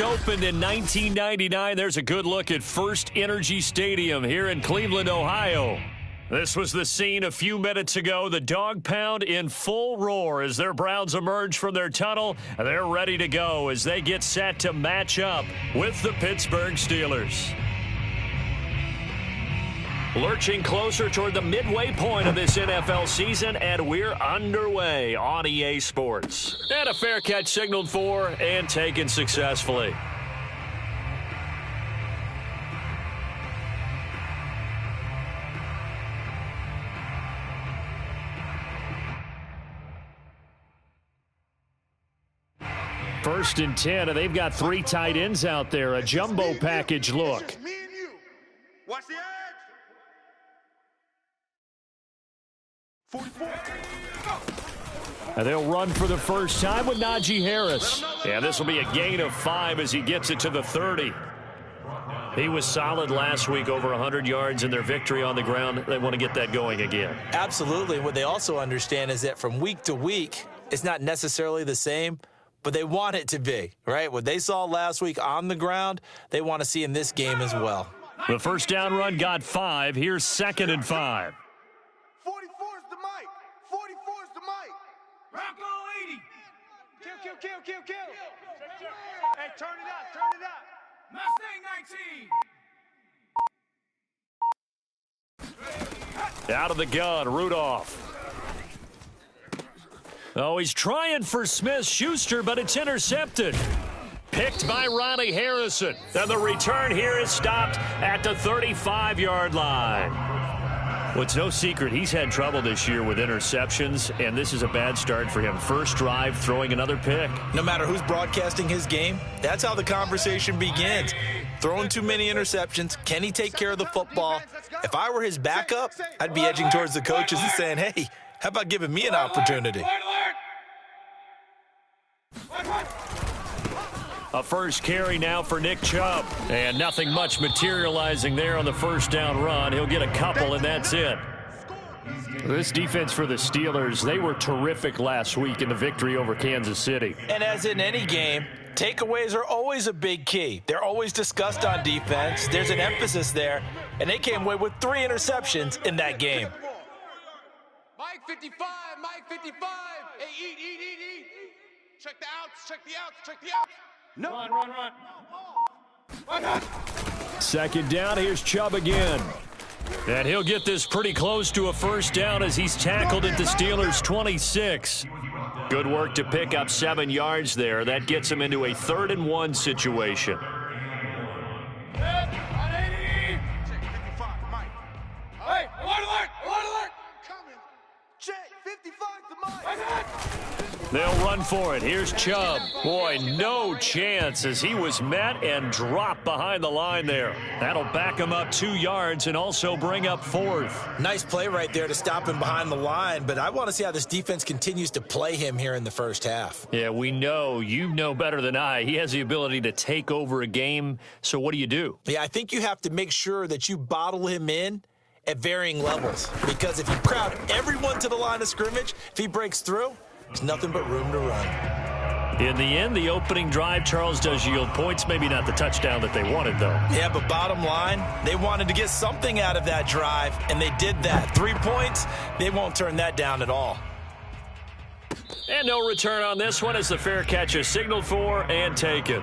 opened in 1999. There's a good look at First Energy Stadium here in Cleveland, Ohio. This was the scene a few minutes ago. The Dog Pound in full roar as their Browns emerge from their tunnel. They're ready to go as they get set to match up with the Pittsburgh Steelers. Lurching closer toward the midway point of this NFL season, and we're underway on EA Sports. And a fair catch signaled for and taken successfully. First and 10, and they've got 3 tight ends out there. A jumbo package look. Me and you. Watch the edge. 44. And they'll run for the first time with Najee Harris. And this will be a gain of 5 as he gets it to the 30. He was solid last week, over 100 yards in their victory on the ground. They want to get that going again. Absolutely. What they also understand is that from week to week, it's not necessarily the same, but they want it to be, right? What they saw last week on the ground, they want to see in this game as well. The first down run got 5. Here's 2nd and 5. 44 is the mic. 44 is the mic. Rocco 80. Kill. Hey, turn it up. Mustang 19. Out of the gun, Rudolph. Oh, he's trying for Smith-Schuster, but it's intercepted. Picked by Ronnie Harrison. And the return here is stopped at the 35-yard line. Well, it's no secret he's had trouble this year with interceptions, and this is a bad start for him. First drive, throwing another pick. No matter who's broadcasting his game, that's how the conversation begins. Throwing too many interceptions. Can he take care of the football? If I were his backup, I'd be edging towards the coaches and saying, hey, how about giving me an opportunity? A first carry now for Nick Chubb. And nothing much materializing there on the first down run. He'll get a couple, and that's it. This defense for the Steelers, they were terrific last week in the victory over Kansas City. And as in any game, takeaways are always a big key. They're always discussed on defense. There's an emphasis there, and they came away with 3 interceptions in that game. Mike 55. Hey, eat. Check the outs. No. Run. Second down, here's Chubb again. And he'll get this pretty close to a first down as he's tackled at the Steelers' 26. Good work to pick up 7 yards there. That gets him into a 3rd and 1 situation. Hey, alert! Coming. Check, 55 to Mike. They'll run for it. Here's Chubb. Boy, no chance as he was met and dropped behind the line there. That'll back him up 2 yards and also bring up 4th. Nice play right there to stop him behind the line, but I want to see how this defense continues to play him here in the first half. Yeah, we know. You know better than I. He has the ability to take over a game, so what do? Yeah, I think you have to make sure that you bottle him in at varying levels, because if you crowd everyone to the line of scrimmage, if he breaks through, there's nothing but room to run. In the end, the opening drive, Charles, does yield points. Maybe not the touchdown that they wanted, though. Yeah, but bottom line, they wanted to get something out of that drive, and they did that. 3 points, they won't turn that down at all. And no return on this one as the fair catch is signaled for and taken.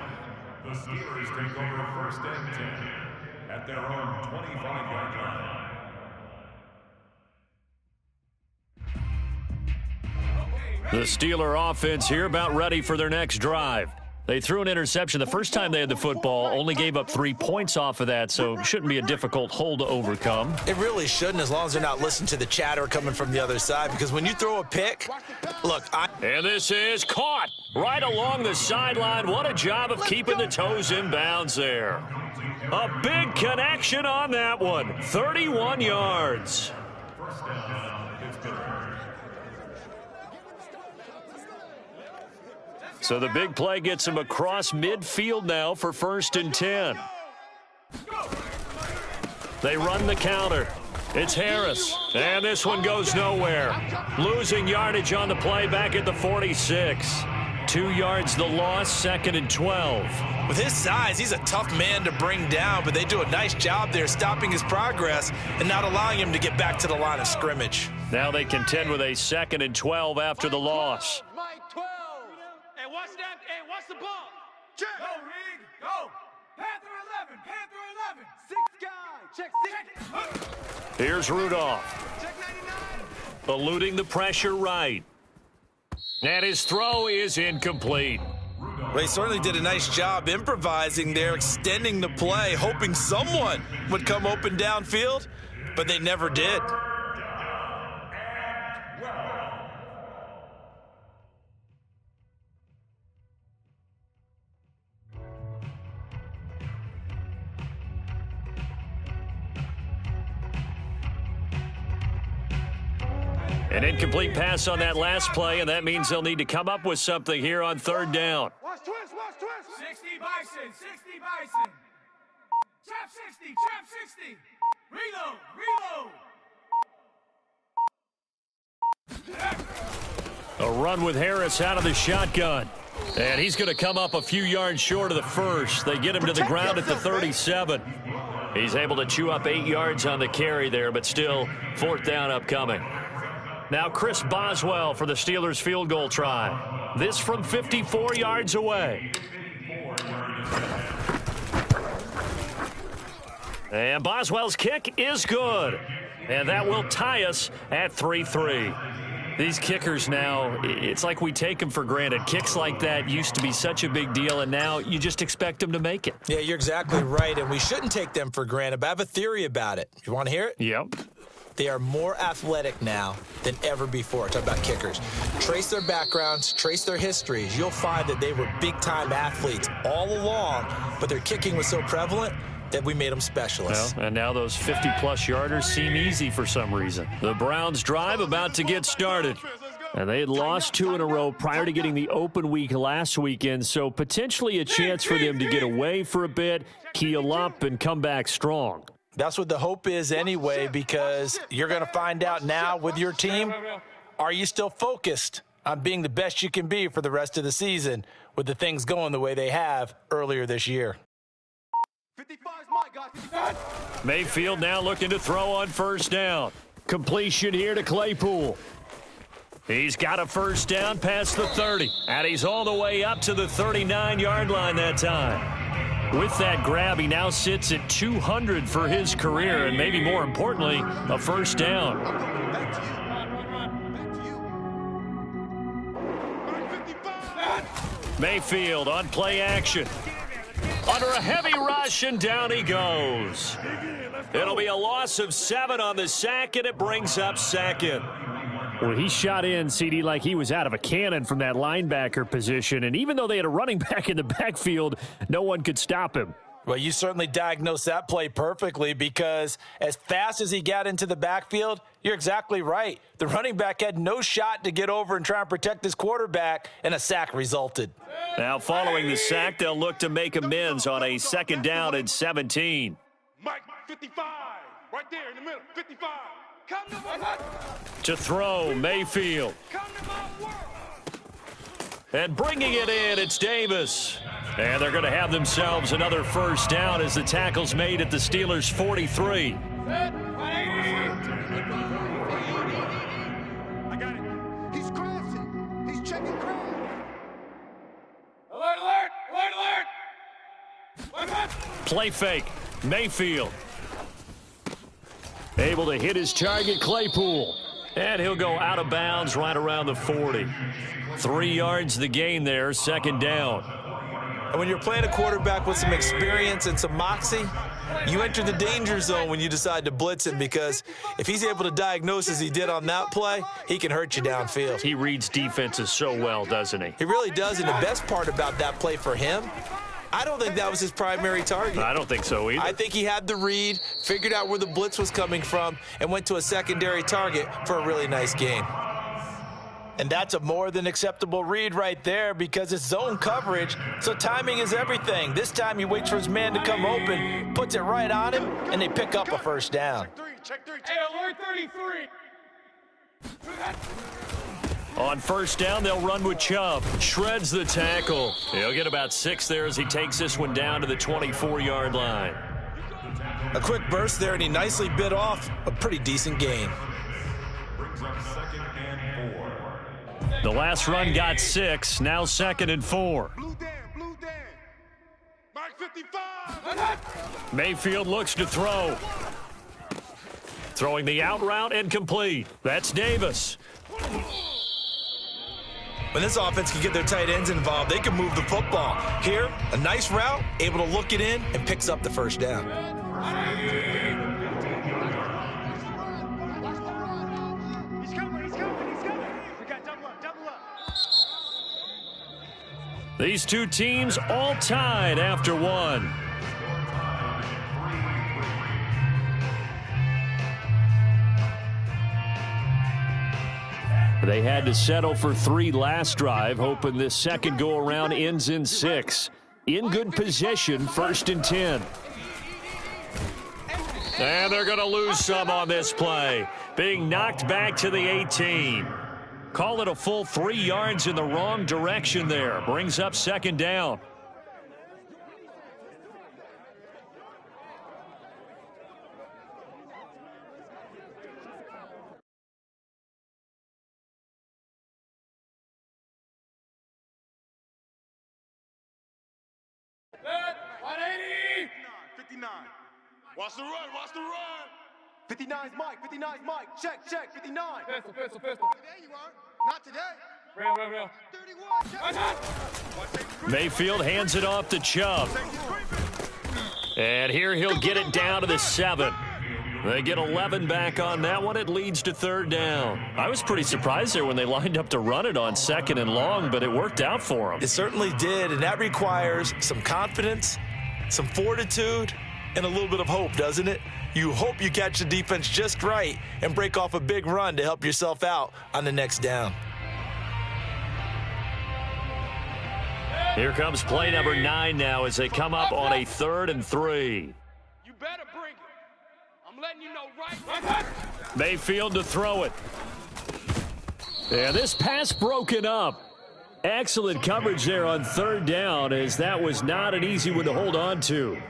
The Steelers take over first and 10 at their own 25-yard line. The Steeler offense here about ready for their next drive. They threw an interception the first time they had the football, only gave up 3 points off of that, so shouldn't be a difficult hole to overcome. It really shouldn't, as long as they're not listening to the chatter coming from the other side, because when you throw a pick, look, And this is caught right along the sideline. What a job of keeping the toes in bounds there. A big connection on that one. 31 yards. So the big play gets him across midfield now for 1st and 10. They run the counter. It's Harris. And this one goes nowhere. Losing yardage on the play back at the 46. 2 yards the loss, 2nd and 12. With his size, he's a tough man to bring down, but they do a nice job there stopping his progress and not allowing him to get back to the line of scrimmage. Now they contend with a 2nd and 12 after the loss. Mike 12. And watch that. Hey, watch the ball. Check. Go, Reed. Go. Panther 11. Panther 11. 6 guy. Check 6. Here's Rudolph. Check 99. Eluding the pressure right. And his throw is incomplete. Well, he certainly did a nice job improvising there, extending the play, hoping someone would come open downfield, but they never did. An incomplete pass on that last play, and that means they'll need to come up with something here on 3rd down. Watch twist. Watch twist. 60 Bison. 60 Bison. Trap 60. Trap 60. Reload. Reload. A run with Harris out of the shotgun. And he's going to come up a few yards short of the first. They get him to the ground at the 37. He's able to chew up 8 yards on the carry there, but still 4th down upcoming. Now Chris Boswell for the Steelers field goal try. This from 54 yards away. And Boswell's kick is good. And that will tie us at 3-3. These kickers now, it's like we take them for granted. Kicks like that used to be such a big deal, and now you just expect them to make it. Yeah, you're exactly right, and we shouldn't take them for granted, but I have a theory about it. You want to hear it? Yep. They are more athletic now than ever before. Talk about kickers. Trace their backgrounds, trace their histories. You'll find that they were big-time athletes all along, but their kicking was so prevalent that we made them specialists. Well, and now those 50-plus yarders seem easy for some reason. The Browns' drive about to get started. And they had lost 2 in a row prior to getting the open week last weekend, so potentially a chance for them to get away for a bit, keel up, and come back strong. That's what the hope is anyway, because you're going to find out now with your team, are you still focused on being the best you can be for the rest of the season with the things going the way they have earlier this year? 55 is my guy. 55. Mayfield now looking to throw on 1st down. Completion here to Claypool. He's got a 1st down past the 30, and he's all the way up to the 39-yard line that time. With that grab, he now sits at 200 for his career, and maybe more importantly, a 1st down. Back to you. Back to you. Mayfield on play action. Under a heavy rush, and down he goes. It'll be a loss of 7 on the sack, and it brings up 2nd. Well, he shot in, CD, like he was out of a cannon from that linebacker position. And even though they had a running back in the backfield, no one could stop him. Well, you certainly diagnosed that play perfectly, because as fast as he got into the backfield, you're exactly right. The running back had no shot to get over and try and protect his quarterback, and a sack resulted. Now, following the sack, they'll look to make amends on a 2nd down and 17. Mike, 55. Right there in the middle. 55. Come to my work. To throw, Mayfield. Come to my work. And bringing it in, it's Davis. And they're going to have themselves another 1st down as the tackle's made at the Steelers' 43. I got it. He's crashing. He's checking crash. Alert, alert, alert, alert. Play fake, Mayfield. Able to hit his target, Claypool. And he'll go out of bounds right around the 40. 3 yards the gain there, 2nd down. And when you're playing a quarterback with some experience and some moxie, you enter the danger zone when you decide to blitz him, because if he's able to diagnose as he did on that play, he can hurt you downfield. He reads defenses so well, doesn't he? He really does, and the best part about that play for him, I don't think that was his primary target. I don't think so either. I think he had the read, figured out where the blitz was coming from, and went to a secondary target for a really nice gain. And that's a more than acceptable read right there, because it's zone coverage, so timing is everything. This time he waits for his man to come open, puts it right on him, and they pick up a 1st down. Check 3, check 3. Hey, alert 33. On first down, they'll run with Chubb. Shreds the tackle. He'll get about 6 there as he takes this one down to the 24-yard line. A quick burst there, and he nicely bit off a pretty decent gain. Brings up 2nd and 4. The last run got 6, now 2nd and 4. Blue Dan, blue Dan. Mike 55. Mayfield looks to throw. Throwing the out route and complete. That's Davis. When this offense can get their tight ends involved, they can move the football. Here, a nice route, able to look it in, and picks up the first down. He's coming, he's coming, he's coming. We got double up, double up. These two teams all tied after one. They had to settle for 3 last drive, hoping this second go-around ends in 6. In good position, 1st and 10. And they're going to lose some on this play. Being knocked back to the 18. Call it a full 3 yards in the wrong direction there. Brings up 2nd down. Watch the run, watch the run. 59's Mike, 59's Mike. Check, check, 59. Pistol. There you are. Not today. Real. 31, check. Mayfield hands it off to Chubb. And here he'll get it down to the 7. They get 11 back on that one. It leads to 3rd down. I was pretty surprised there when they lined up to run it on 2nd and long, but it worked out for them. It certainly did, and that requires some confidence, some fortitude, and a little bit of hope, doesn't it? You hope you catch the defense just right and break off a big run to help yourself out on the next down. Here comes play number 9 now as they come up on a 3rd and 3. You better bring it. I'm letting you know right. Mayfield to throw it. Yeah, this pass broken up. Excellent coverage there on 3rd down, as that was not an easy one to hold on to.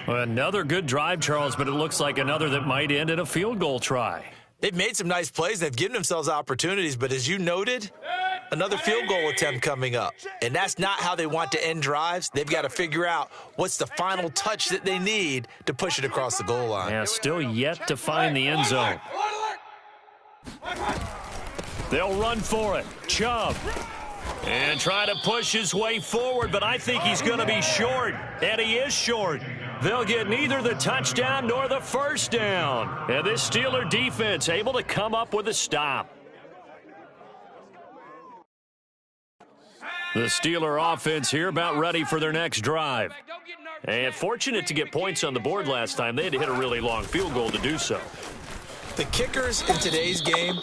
Another good drive, Charles, but it looks like another that might end in a field goal try. They've made some nice plays. They've given themselves opportunities, but as you noted, another field goal attempt coming up. And that's not how they want to end drives. They've got to figure out what's the final touch that they need to push it across the goal line. Yeah, still yet to find the end zone. They'll run for it. Chubb. And try to push his way forward, but I think he's going to be short. And he is short. They'll get neither the touchdown nor the first down. And this Steeler defense able to come up with a stop. The Steeler offense here about ready for their next drive. And fortunate to get points on the board last time. They had to hit a really long field goal to do so. The kickers in today's game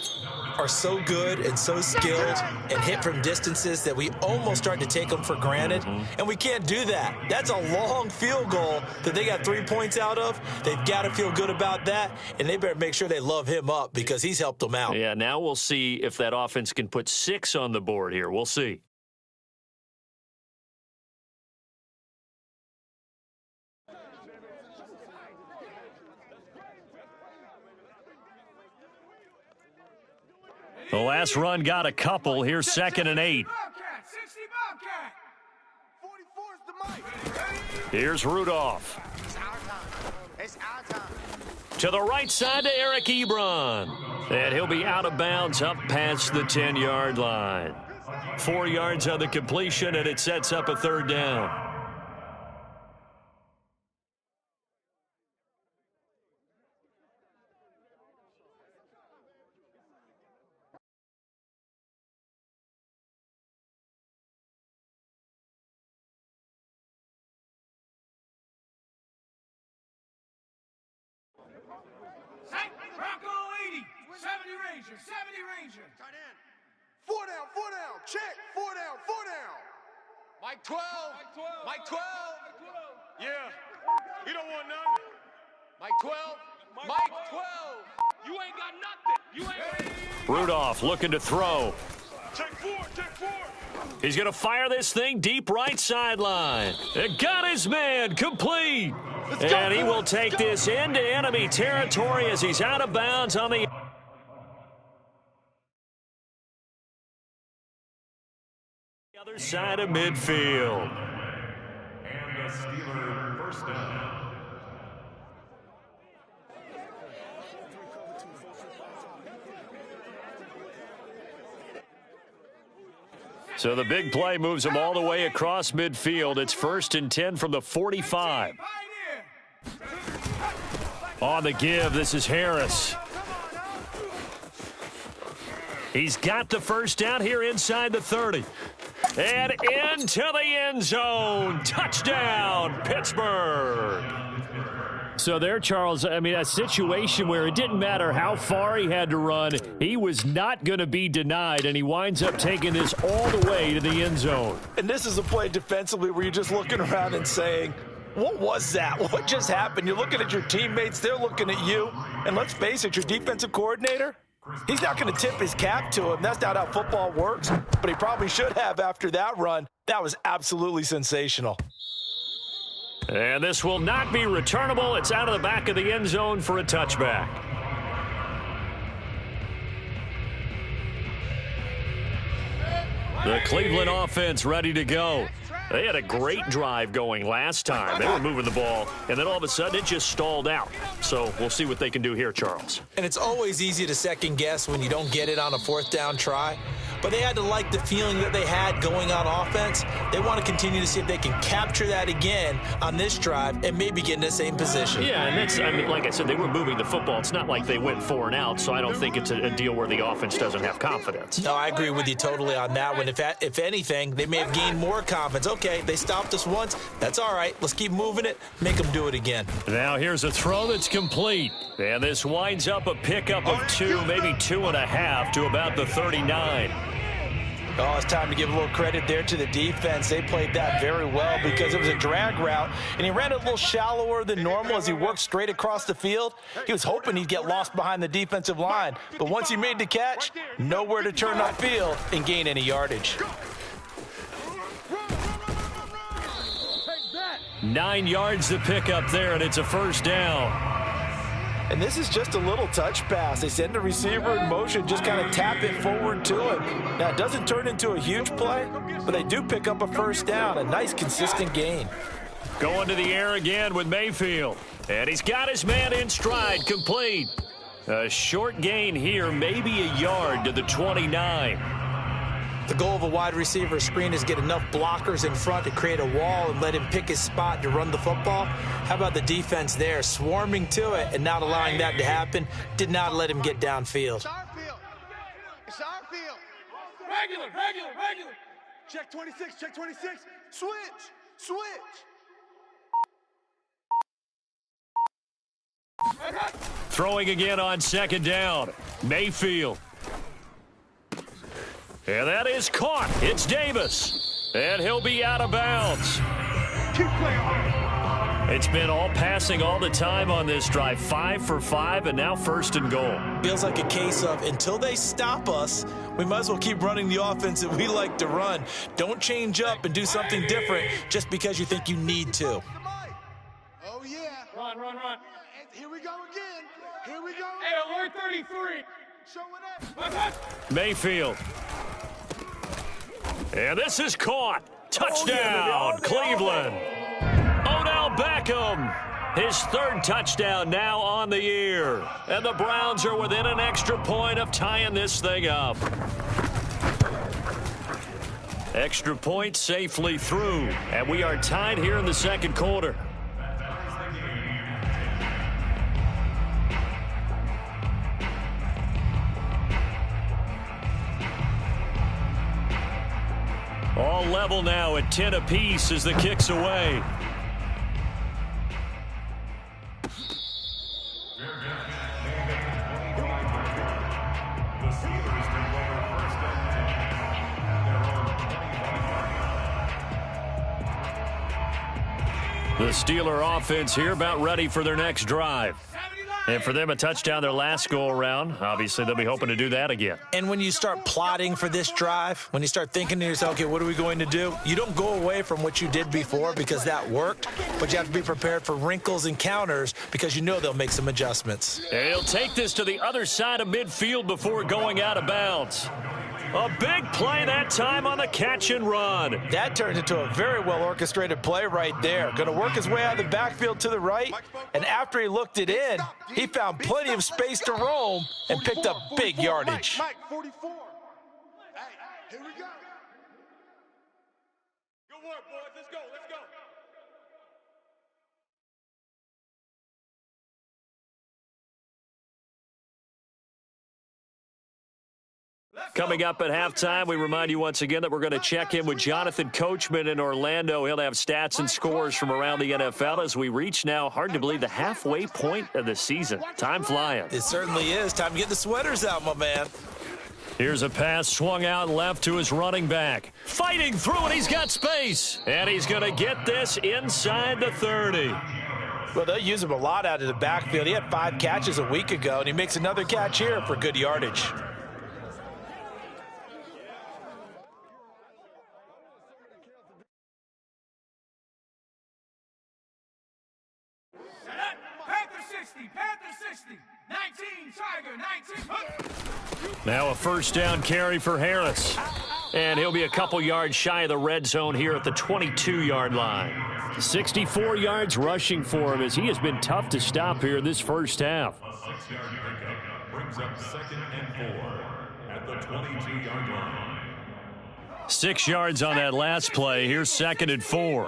are so good and so skilled and hit from distances that we almost start to take them for granted. And we can't do that. That's a long field goal that they got 3 points out of. They've got to feel good about that, and they better make sure they love him up because he's helped them out. Yeah, now we'll see if that offense can put 6 on the board here. We'll see. The last run got a couple. Here's 2nd and 8. 44's the Mike. Here's Rudolph. It's our time. To the right side to Eric Ebron. And he'll be out of bounds up past the 10-yard line. 4 yards on the completion, and it sets up a 3rd down. Bronco 80, 70 Ranger, 70 Ranger. Tight end. 4 down, check. 4 down. Mike 12. Mike 12. Yeah. He don't want none. Mike 12. Mike 12. You ain't got nothing. You ain't. Rudolph looking to throw. Check four, check four. He's going to fire this thing deep right sideline. It got his man complete. And he will take this into enemy territory as he's out of bounds on the other side of midfield. And the Steeler first down. So the big play moves him all the way across midfield. It's 1st and 10 from the 45. On the give, this is Harris. He's got the first down here inside the 30. And into the end zone. Touchdown, Pittsburgh. So there, Charles, I mean, a situation where it didn't matter how far he had to run. He was not going to be denied, and he winds up taking this all the way to the end zone. And this is a play defensively where you're just looking around and saying, what was that? What just happened? You're looking at your teammates. They're looking at you. And let's face it, your defensive coordinator, he's not going to tip his cap to him. That's not how football works. But he probably should have after that run. That was absolutely sensational. And this will not be returnable. It's out of the back of the end zone for a touchback. The Cleveland offense ready to go. They had a great drive going last time. They were moving the ball, and then all of a sudden it just stalled out. So we'll see what they can do here, Charles. And it's always easy to second guess when you don't get it on a 4th down try. But they had to like the feeling that they had going on offense. They want to continue to see if they can capture that again on this drive and maybe get in the same position. Yeah, and that's, I mean, like I said, they were moving the football. It's not like they went 4 and out, so I don't think it's a deal where the offense doesn't have confidence. No, I agree with you totally on that one. If anything, they may have gained more confidence. Okay, they stopped us once. That's all right. Let's keep moving it. Make them do it again. Now here's a throw that's complete. And this winds up a pickup of 2, maybe 2.5 to about the 39. Oh, it's time to give a little credit there to the defense. They played that very well because it was a drag route, and he ran a little shallower than normal as he worked straight across the field. He was hoping he'd get lost behind the defensive line, but once he made the catch, nowhere to turn upfield and gain any yardage. 9 yards to pick up there, and it's a first down. And this is just a little touch pass. They send the receiver in motion, just kind of tap it forward to him. Now, it doesn't turn into a huge play, but they do pick up a first down, a nice, consistent gain. Going to the air again with Mayfield. And he's got his man in stride, complete. A short gain here, maybe a yard to the 29. The goal of a wide receiver screen is get enough blockers in front to create a wall and let him pick his spot to run the football. How about the defense there, swarming to it and not allowing that to happen? Did not let him get downfield. It's our field. It's our field. Regular. Check 26, check 26. Switch. Throwing again on 2nd down. Mayfield. And that is caught. It's Davis. And he'll be out of bounds. Keep playing. It's been all passing all the time on this drive. 5 for 5, and now 1st and goal. Feels like a case of until they stop us, we might as well keep running the offense that we like to run. Don't change up and do something different just because you think you need to. Oh, yeah. Run. Here we go again. Hey, alert 33. Show it up. Mayfield. And this is caught. Touchdown, Cleveland. Odell Beckham. His 3rd touchdown now on the year. And the Browns are within an extra point of tying this thing up. Extra point safely through. And we are tied here in the 2nd quarter. All level now at 10 apiece as the kick's away. The Steeler offense here about ready for their next drive. And for them, a touchdown their last go-around. Obviously, they'll be hoping to do that again. And when you start plotting for this drive, when you start thinking to yourself, okay, what are we going to do? You don't go away from what you did before because that worked, but you have to be prepared for wrinkles and counters because you know they'll make some adjustments. And he'll take this to the other side of midfield before going out of bounds. A big play that time on the catch and run. That turned into a very well-orchestrated play right there. Going to work his way out of the backfield to the right, and after he looked it in, he found plenty of space to roam and picked up big yardage. Mike, 44. Hey, here we go. Good work, boys. Let's go. Let's go. Coming up at halftime, we remind you once again that we're going to check in with Jonathan Coachman in Orlando. He'll have stats and scores from around the NFL as we reach now, hard to believe, the halfway point of the season. Time flying. It certainly is. Time to get the sweaters out, my man. Here's a pass swung out left to his running back. Fighting through, and he's got space. And he's going to get this inside the 30. Well, they'll use him a lot out of the backfield. He had 5 catches a week ago, and he makes another catch here for good yardage. Panther 60, 19, Tiger 19. Now a first down carry for Harris. And he'll be a couple yards shy of the red zone here at the 22-yard line. 64 yards rushing for him as he has been tough to stop here in this first half. A 6-yard pickup brings up 2nd and 4 at the 22-yard line. 6 yards on that last play. Here's 2nd and 4.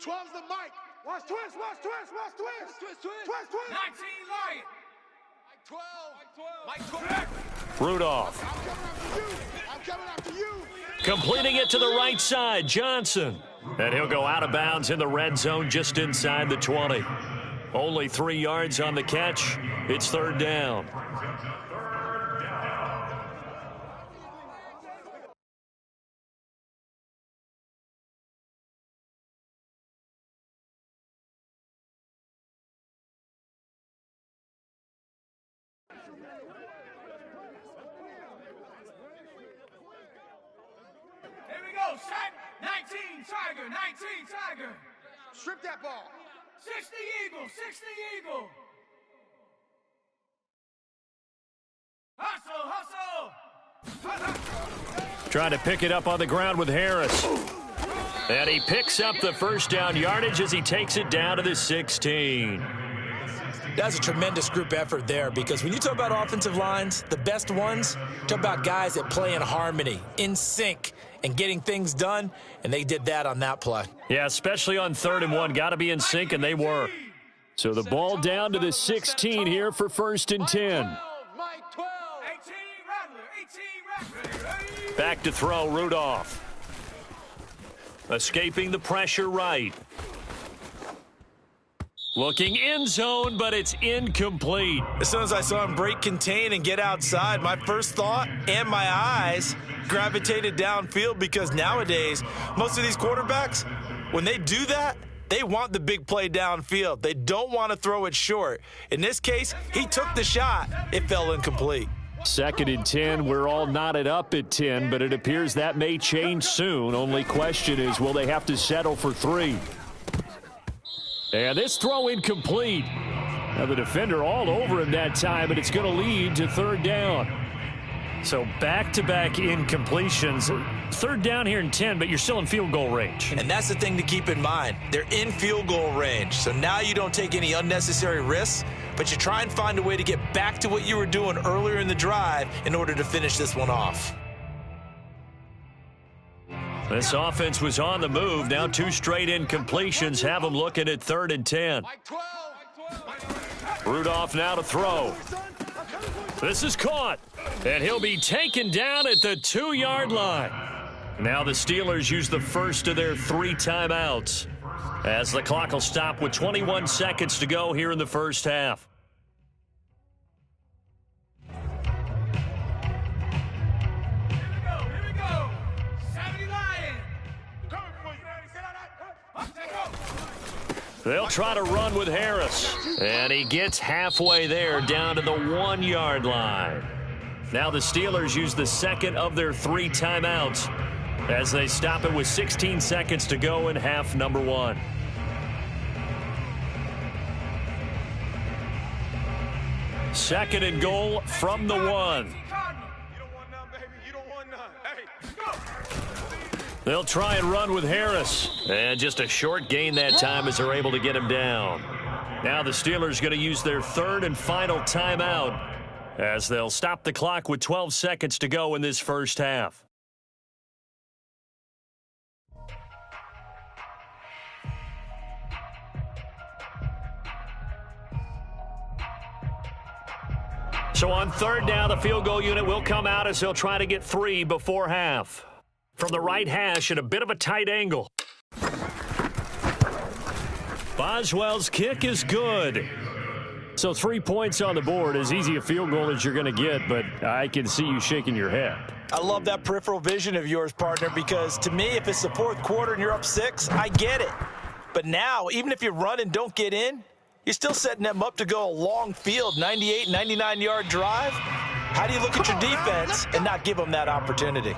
12's the Mike. Watch twist, watch twist, watch twist. Twist, twist. Twist, twist. 19, Lion. Mike 12. Mike 12. Rudolph. I'm coming after you. Completing it to the right side, Johnson. And he'll go out of bounds in the red zone just inside the 20. Only 3 yards on the catch. It's 3rd down. Here we go, set. 19, Tiger, 19, Tiger. Strip that ball. 60 Eagle, 60 Eagle. Hustle, hustle. Trying to pick it up on the ground with Harris. And he picks up the first down yardage as he takes it down to the 16. That's a tremendous group effort there because when you talk about offensive lines, the best ones, talk about guys that play in harmony, in sync, and getting things done, and they did that on that play. Yeah, especially on 3rd and 1. Got to be in sync, and they were. So the ball down to the 16 here for 1st and 10. Mike 12. 18 Rattler. Back to throw, Rudolph. Escaping the pressure right. Looking end zone, but it's incomplete. As soon as I saw him break contain and get outside, my first thought and my eyes gravitated downfield because nowadays, most of these quarterbacks, when they do that, they want the big play downfield. They don't want to throw it short. In this case, he took the shot. It fell incomplete. 2nd and 10. We're all knotted up at 10, but it appears that may change soon. Only question is, will they have to settle for 3? And this throw incomplete. Now the defender all over him that time, and it's going to lead to 3rd down. So back-to-back incompletions. 3rd down here in 10, but you're still in field goal range. And that's the thing to keep in mind. They're in field goal range. So now you don't take any unnecessary risks, but you try and find a way to get back to what you were doing earlier in the drive in order to finish this one off. This offense was on the move. Now 2 straight incompletions have them looking at 3rd and 10. Mike 12. Rudolph now to throw. This is caught, and he'll be taken down at the 2-yard line. Now the Steelers use the first of their 3 timeouts as the clock will stop with 21 seconds to go here in the first half. They'll try to run with Harris. And he gets halfway there down to the 1-yard line. Now the Steelers use the second of their 3 timeouts as they stop it with 16 seconds to go in half number 1. Second and goal from the 1. You don't want none, baby. You don't want none. Hey, go. They'll try and run with Harris. And just a short gain that time as they're able to get him down. Now the Steelers going to use their 3rd and final timeout as they'll stop the clock with 12 seconds to go in this first half. So on 3rd down, the field goal unit will come out as they'll try to get 3 before half. From the right hash at a bit of a tight angle. Boswell's kick is good. So 3 points on the board, as easy a field goal as you're going to get, but I can see you shaking your head. I love that peripheral vision of yours, partner, because to me, if it's the 4th quarter and you're up 6, I get it. But now, even if you run and don't get in, you're still setting them up to go a long field, 98, 99-yard drive. How do you look at your defense and not give them that opportunity?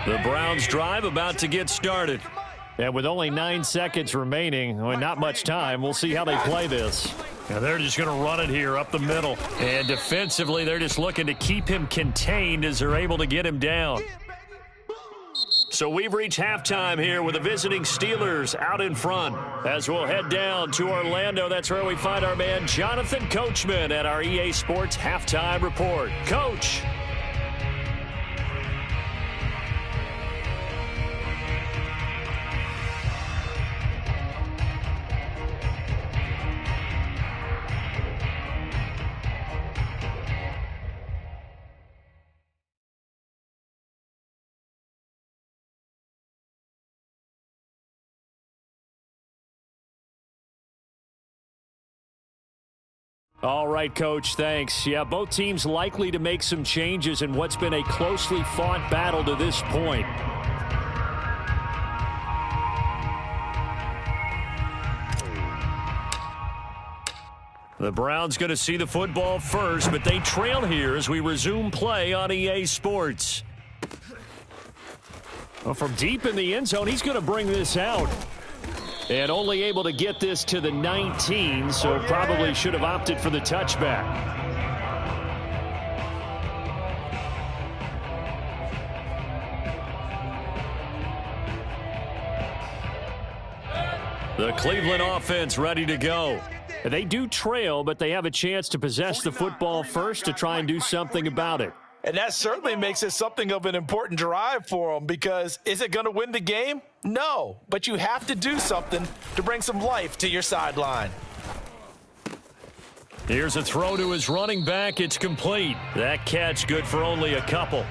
The Browns drive about to get started. And with only 9 seconds remaining, not much time, we'll see how they play this. Now they're just going to run it here up the middle. And defensively, they're just looking to keep him contained as they're able to get him down. So we've reached halftime here with the visiting Steelers out in front. As we'll head down to Orlando, that's where we find our man Jonathan Coachman at our EA Sports Halftime Report. Coach. All right, Coach, thanks. Yeah, both teams likely to make some changes in what's been a closely fought battle to this point. The Browns going to see the football first, but they trail here as we resume play on EA Sports. Well, from deep in the end zone, he's going to bring this out. And only able to get this to the 19, so probably should have opted for the touchback. The Cleveland offense ready to go. They do trail, but they have a chance to possess the football first to try and do something about it. And that certainly makes it something of an important drive for them, because is it going to win the game? No, but you have to do something to bring some life to your sideline. Here's a throw to his running back. It's complete. That catch good for only a couple.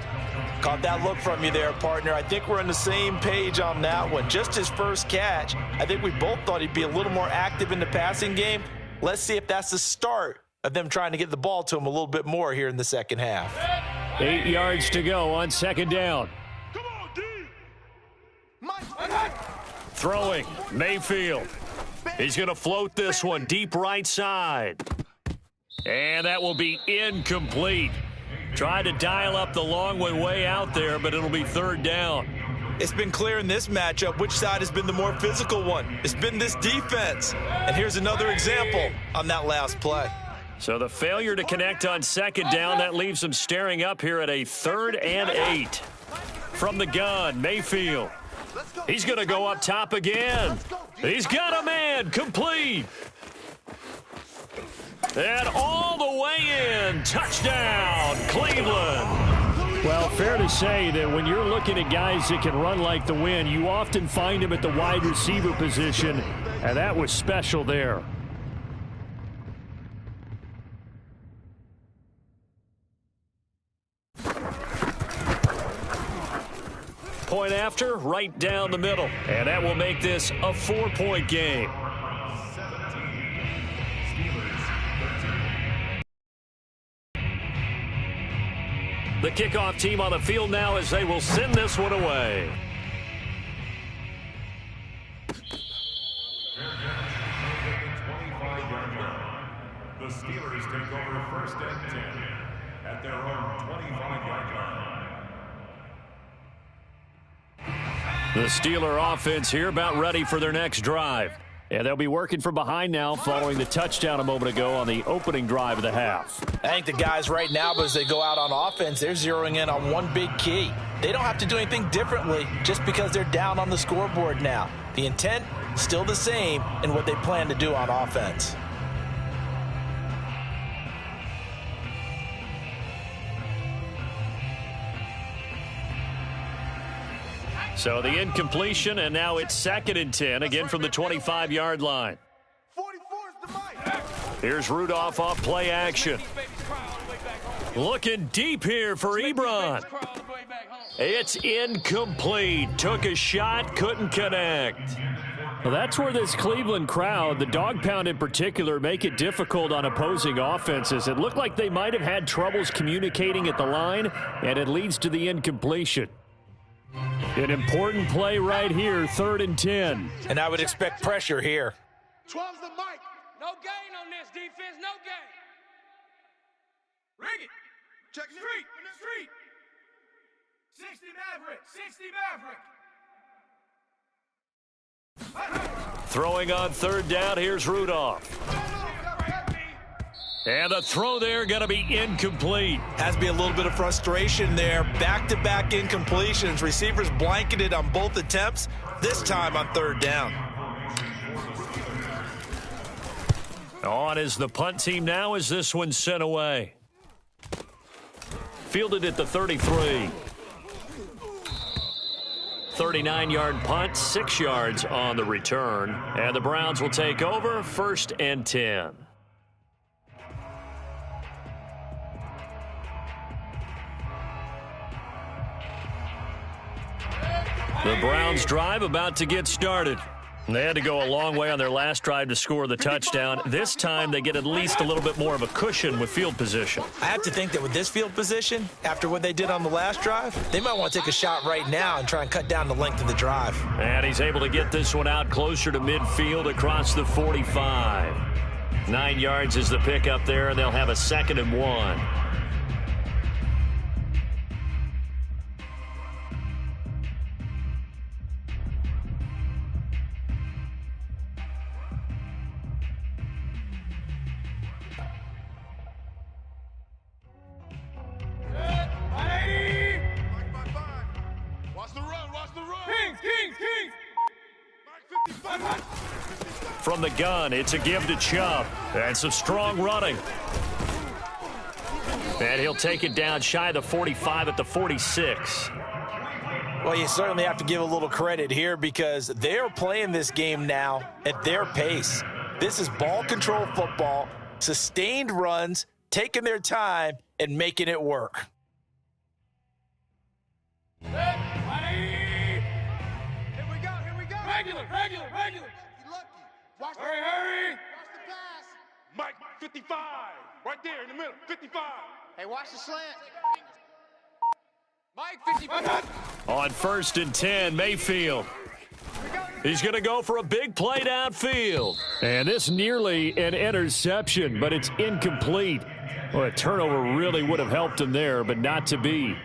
Caught that look from you there, partner. I think we're on the same page on that one. Just his first catch. I think we both thought he'd be a little more active in the passing game. Let's see if that's the start of them trying to get the ball to him a little bit more here in the second half. 8 yards to go on second down. Come on, D. Throwing, Mayfield. He's going to float this one deep right side. And that will be incomplete. Tried to dial up the long way out there, but it'll be third down. It's been clear in this matchup which side has been the more physical one. It's been this defense. And here's another example on that last play. So the failure to connect on second down, that leaves them staring up here at a 3rd and 8. From the gun, Mayfield. He's going to go up top again. He's got a man, complete. And all the way in, touchdown, Cleveland. Well, fair to say that when you're looking at guys that can run like the wind, you often find them at the wide receiver position, and that was special there. Point after, right down the middle. And that will make this a 4-point game. The kickoff team on the field now as they will send this one away. The Steelers take over first and 10 at their own 25-yard line. The Steeler offense here about ready for their next drive. And they'll be working from behind now following the touchdown a moment ago on the opening drive of the half. I think the guys right now, as they go out on offense, they're zeroing in on one big key. They don't have to do anything differently just because they're down on the scoreboard now. The intent, still the same in what they plan to do on offense. So the incompletion, and now it's 2nd and 10, again from the 25-yard line. 44 is the mic. Here's Rudolph off play action. Looking deep here for Ebron. It's incomplete. Took a shot, couldn't connect. Well, that's where this Cleveland crowd, the dog pound in particular, make it difficult on opposing offenses. It looked like they might have had troubles communicating at the line, and it leads to the incompletion. An important play right here, 3rd and 10. And I would expect pressure here. 12's the mic. No gain on this defense, no gain. Ring it. Check street. Street. 60 Maverick. Throwing on 3rd down, here's Rudolph. And the throw there going to be incomplete. Has to be a little bit of frustration there. Back-to-back incompletions. Receivers blanketed on both attempts, this time on 3rd down. On is the punt team now as this one's sent away. Fielded at the 33. 39-yard punt, 6 yards on the return. And the Browns will take over, 1st and 10. The Browns drive about to get started. They had to go a long way on their last drive to score the touchdown. This time they get at least a little bit more of a cushion with field position. I have to think that with this field position, after what they did on the last drive, they might want to take a shot right now and try and cut down the length of the drive. And he's able to get this one out closer to midfield across the 45. 9 yards is the pickup there, and they'll have a 2nd and 1. From the gun, it's a give to Chubb. And some strong running. And he'll take it down shy of the 45 at the 46. Well, you certainly have to give a little credit here because they're playing this game now at their pace. This is ball control football, sustained runs, taking their time, and making it work. Here we go. Regular. You lucky. Watch hurry. Watch the pass. Mike 55, right there in the middle, 55. Hey, watch the slant. Mike 55. On 1st and 10, Mayfield. He's going to go for a big play downfield. And this nearly an interception, but it's incomplete. Well, a turnover really would have helped him there, but not to be.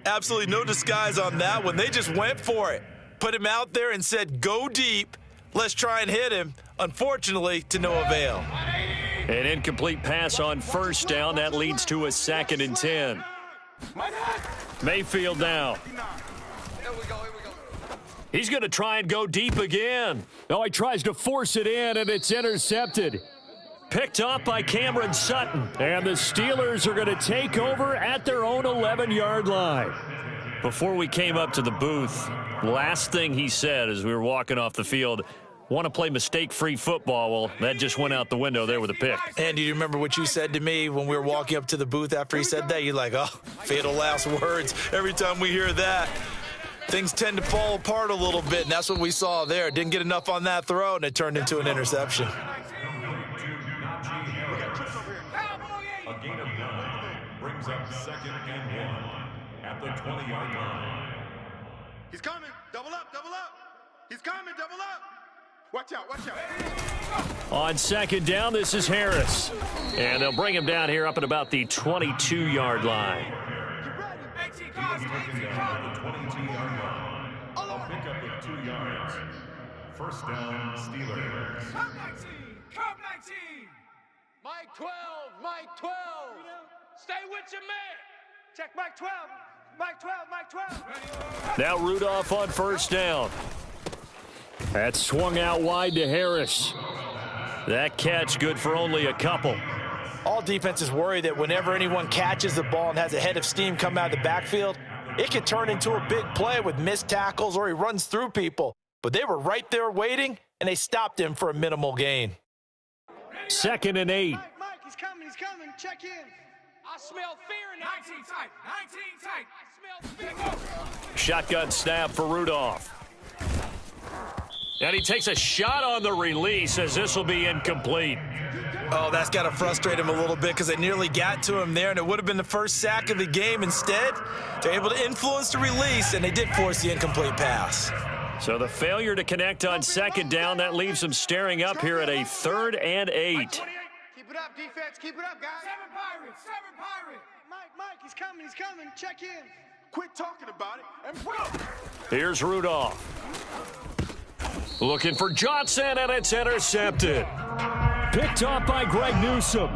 Absolutely no disguise on that one. They just went for it. Put him out there and said, go deep. Let's try and hit him. Unfortunately, to no avail. An incomplete pass on 1st down. That leads to a 2nd and 10. Mayfield now. He's going to try and go deep again. No, he tries to force it in, and it's intercepted. Picked up by Cameron Sutton. And the Steelers are going to take over at their own 11-yard line. Before we came up to the booth, last thing he said as we were walking off the field, want to play mistake-free football. Well, that just went out the window there with a pick. And do you remember what you said to me when we were walking up to the booth after he said that? You're like, oh, fatal last words. Every time we hear that, things tend to fall apart a little bit, and that's what we saw there. Didn't get enough on that throw, and it turned into an interception. A gain of 9 brings brings up 2nd and 1 at the 20-yard line. He's coming. Double up, double up. He's coming, double up. Watch out, watch out. On 2nd down, this is Harris. And they'll bring him down here up at about the 22-yard line. He was taken down at the 22-yard line. A pickup of 2 yards. First down, Steelers. Come 19! Come 19! Mike 12! Mike 12! Stay with your man! Check Mike 12. Mike 12, Mike 12. Now Rudolph on 1st down. That swung out wide to Harris. That catch good for only a couple. All defenses worry that whenever anyone catches the ball and has a head of steam come out of the backfield, it could turn into a big play with missed tackles or he runs through people. But they were right there waiting, and they stopped him for a minimal gain. 2nd and 8. Mike, he's coming, check in. I smell fear in 19 tight! 19 tight! I smell fear! Shotgun snap for Rudolph. And he takes a shot on the release as this will be incomplete. Oh, that's got to frustrate him a little bit because they nearly got to him there, and it would have been the first sack of the game. Instead, they're able to influence the release, and they did force the incomplete pass. So the failure to connect on 2nd down, that leaves them staring up here at a 3rd and 8. Keep it up, defense, keep it up, guys. 7 Pirates! 7 Pirates! Mike, he's coming, check in. Quit talking about it and bro. Here's Rudolph. Looking for Johnson, and it's intercepted. Picked off by Greg Newsome.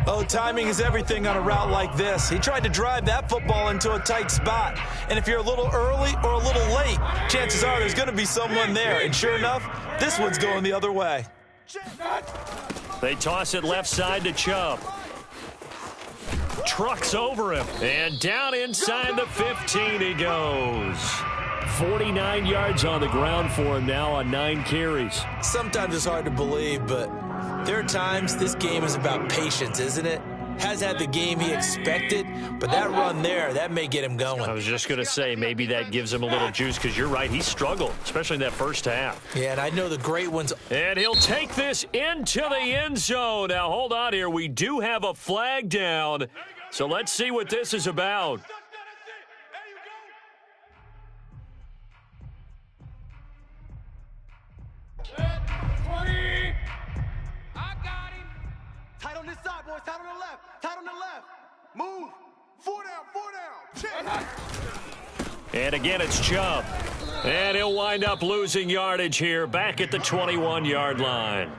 Oh, timing is everything on a route like this. He tried to drive that football into a tight spot. And if you're a little early or a little late, chances are there's going to be someone there. And sure enough, this one's going the other way. They toss it left side to Chubb. Trucks over him. And down inside the 15 he goes. 49 yards on the ground for him now on 9 carries. Sometimes it's hard to believe, but there are times this game is about patience, isn't it? Has had the game he expected, but that run there, that may get him going. I was just going to say, maybe that gives him a little juice because you're right, he struggled, especially in that first half. Yeah, and I know the great ones. And he'll take this into the end zone. Now, hold on here. We do have a flag down, so let's see what this is about. Tight on this side, boys. Tight on the left. Tight on the left. Move. 4 down. Check. And again, it's Chubb. And he'll wind up losing yardage here back at the 21-yard line.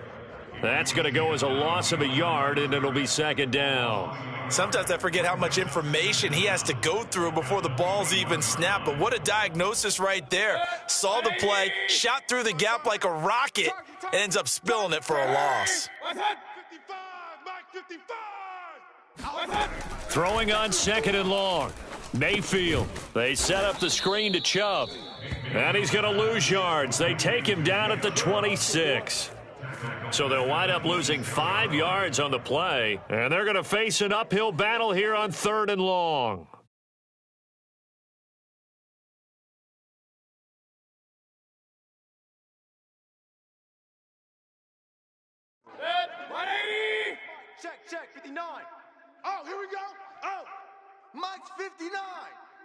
That's going to go as a loss of a yard, and it'll be 2nd down. Sometimes I forget how much information he has to go through before the ball's even snapped, but what a diagnosis right there. Saw the play, shot through the gap like a rocket, and ends up spilling it for a loss. 55, Mike 55. Throwing on 2nd and long. Mayfield. They set up the screen to Chubb. And he's going to lose yards. They take him down at the 26. So they'll wind up losing 5 yards on the play. And they're going to face an uphill battle here on 3rd and long. Check, 59. Oh, here we go. Oh, Mike's 59.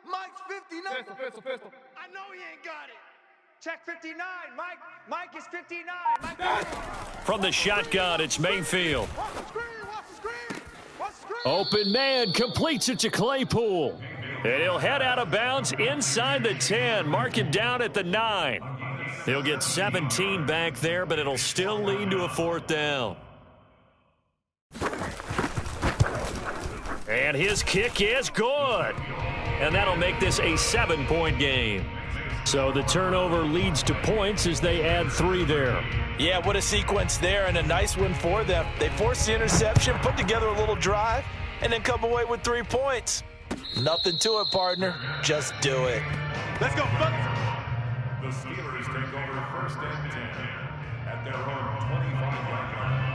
Mike's 59. Pistol. I know he ain't got it. Check 59. Mike is 59. Mike. From the shotgun, it's Mayfield. Watch the screen. Open man completes it to Claypool. And he'll head out of bounds inside the 10. Mark him down at the 9. He'll get 17 back there, but it'll still lead to a 4th down. And his kick is good. And that'll make this a 7-point game. So the turnover leads to points as they add 3 there. Yeah, what a sequence there, and a nice one for them. They forced the interception, put together a little drive, and then come away with 3 points. Nothing to it, partner. Just do it. Let's go, fellas. The Steelers take over 1st and 10 at their own 25-yard line.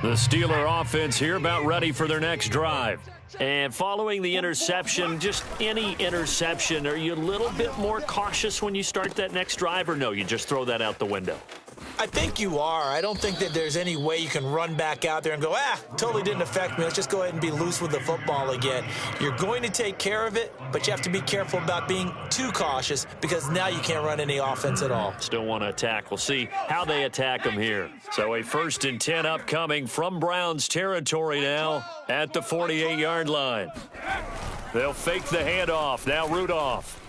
The Steeler offense here about ready for their next drive. And following the interception, just any interception, are you a little bit more cautious when you start that next drive, or no, you just throw that out the window? I think you are. I don't think that there's any way you can run back out there and go, totally didn't affect me. Let's just go ahead and be loose with the football again. You're going to take care of it, but you have to be careful about being too cautious because now you can't run any offense at all. Still want to attack. We'll see how they attack them here. So a 1st and 10 upcoming from Browns territory now at the 48-yard line. They'll fake the handoff. Now Rudolph.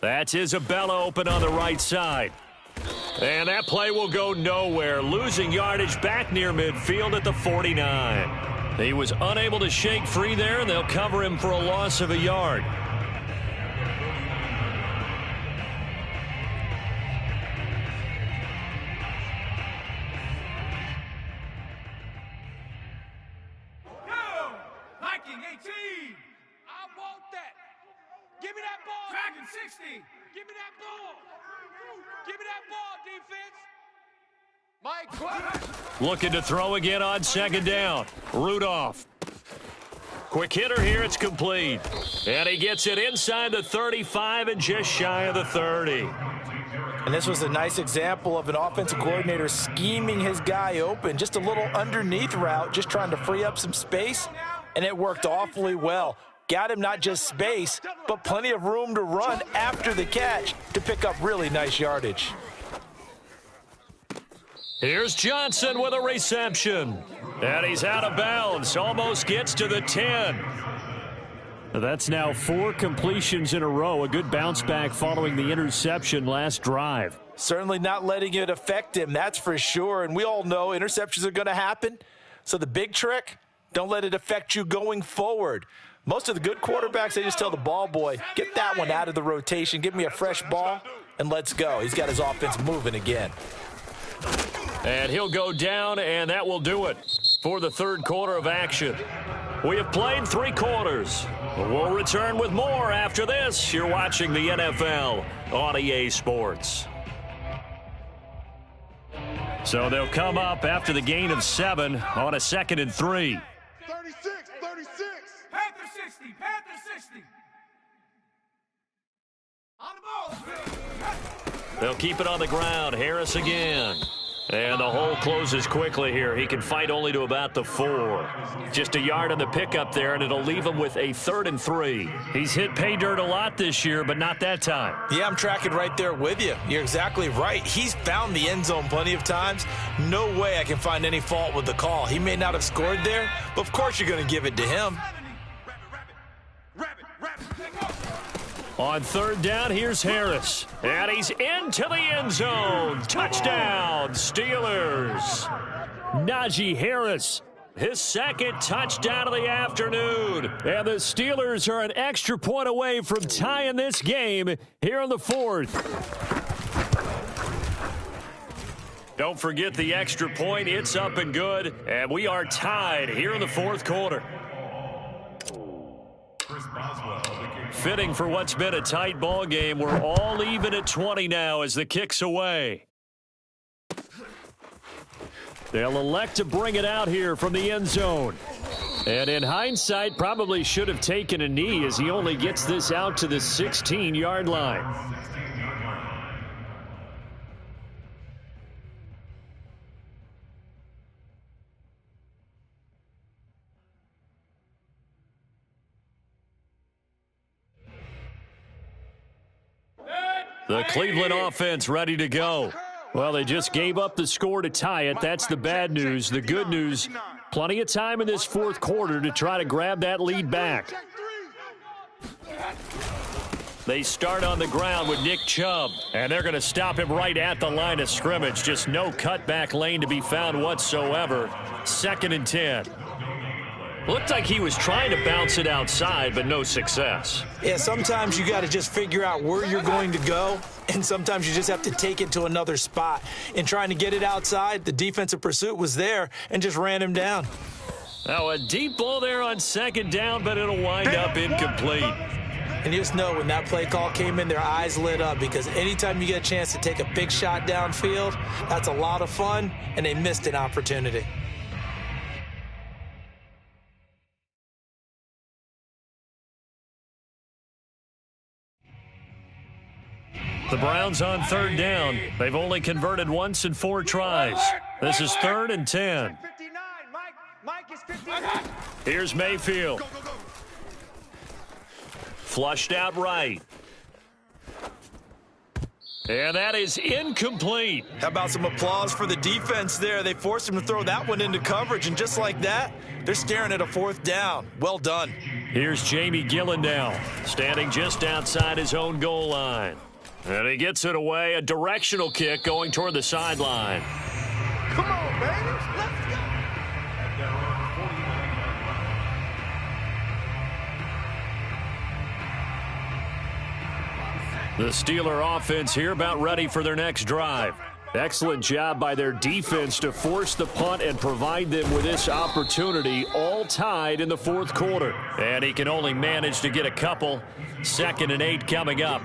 That's Isabella open on the right side. And that play will go nowhere, losing yardage back near midfield at the 49. He was unable to shake free there, and they'll cover him for a loss of a yard. Viking 18. I want that. Give me that ball. Dragon 60. Give me that ball. Give me that ball, defense. Mike 12. Looking to throw again on 2nd down. Rudolph. Quick hitter here. It's complete. And he gets it inside the 35 and just shy of the 30. And this was a nice example of an offensive coordinator scheming his guy open. Just a little underneath route, just trying to free up some space. And it worked awfully well. Got him not just space, but plenty of room to run after the catch to pick up really nice yardage. Here's Johnson with a reception. And he's out of bounds. Almost gets to the 10. That's now 4 completions in a row. A good bounce back following the interception last drive. Certainly not letting it affect him, that's for sure. And we all know interceptions are going to happen. So the big trick, don't let it affect you going forward. Most of the good quarterbacks, they just tell the ball boy, get that one out of the rotation, give me a fresh ball, and let's go. He's got his offense moving again. And he'll go down, and that will do it for the 3rd quarter of action. We have played 3 quarters. We'll return with more after this. You're watching the NFL on EA Sports. So they'll come up after the gain of 7 on a 2nd and 3. 36. Panther 60. Panther 60. On the ball. They'll keep it on the ground. Harris again. And the hole closes quickly here. He can fight only to about the 4. Just a yard on the pickup there, and it'll leave him with a 3rd and 3. He's hit pay dirt a lot this year, but not that time. Yeah, I'm tracking right there with you. You're exactly right. He's found the end zone plenty of times. No way I can find any fault with the call. He may not have scored there, but of course you're going to give it to him. On 3rd down, here's Harris. And he's into the end zone. Touchdown, Steelers. Najee Harris, his 2nd touchdown of the afternoon. And the Steelers are an extra point away from tying this game here in the 4th. Don't forget the extra point. It's up and good. And we are tied here in the 4th quarter. Fitting for what's been a tight ball game. We're all even at 20 now as the kick's away. They'll elect to bring it out here from the end zone. And in hindsight, probably should have taken a knee as he only gets this out to the 16-yard line. The Cleveland offense ready to go. Well, they just gave up the score to tie it. That's the bad news. The good news, plenty of time in this 4th quarter to try to grab that lead back. They start on the ground with Nick Chubb, and they're going to stop him right at the line of scrimmage. Just no cutback lane to be found whatsoever. 2nd and 10. Looked like he was trying to bounce it outside, but no success. Yeah, sometimes you got to just figure out where you're going to go, and sometimes you just have to take it to another spot. In trying to get it outside, the defensive pursuit was there and just ran him down. Now a deep ball there on 2nd down, but it'll wind up incomplete. And you just know when that play call came in, their eyes lit up because anytime you get a chance to take a big shot downfield, that's a lot of fun, and they missed an opportunity. The Browns on third down. They've only converted once in 4 tries. This is 3rd and 10. 59, Mike is 59. Here's Mayfield. Flushed out right. And that is incomplete. How about some applause for the defense there? They forced him to throw that one into coverage, and just like that, they're staring at a 4th down. Well done. Here's Jamie Gillendow, standing just outside his own goal line. And he gets it away, a directional kick going toward the sideline. Come on, baby. Let's go. The Steeler offense here about ready for their next drive. Excellent job by their defense to force the punt and provide them with this opportunity, all tied in the 4th quarter. And he can only manage to get a couple. 2nd and 8 coming up.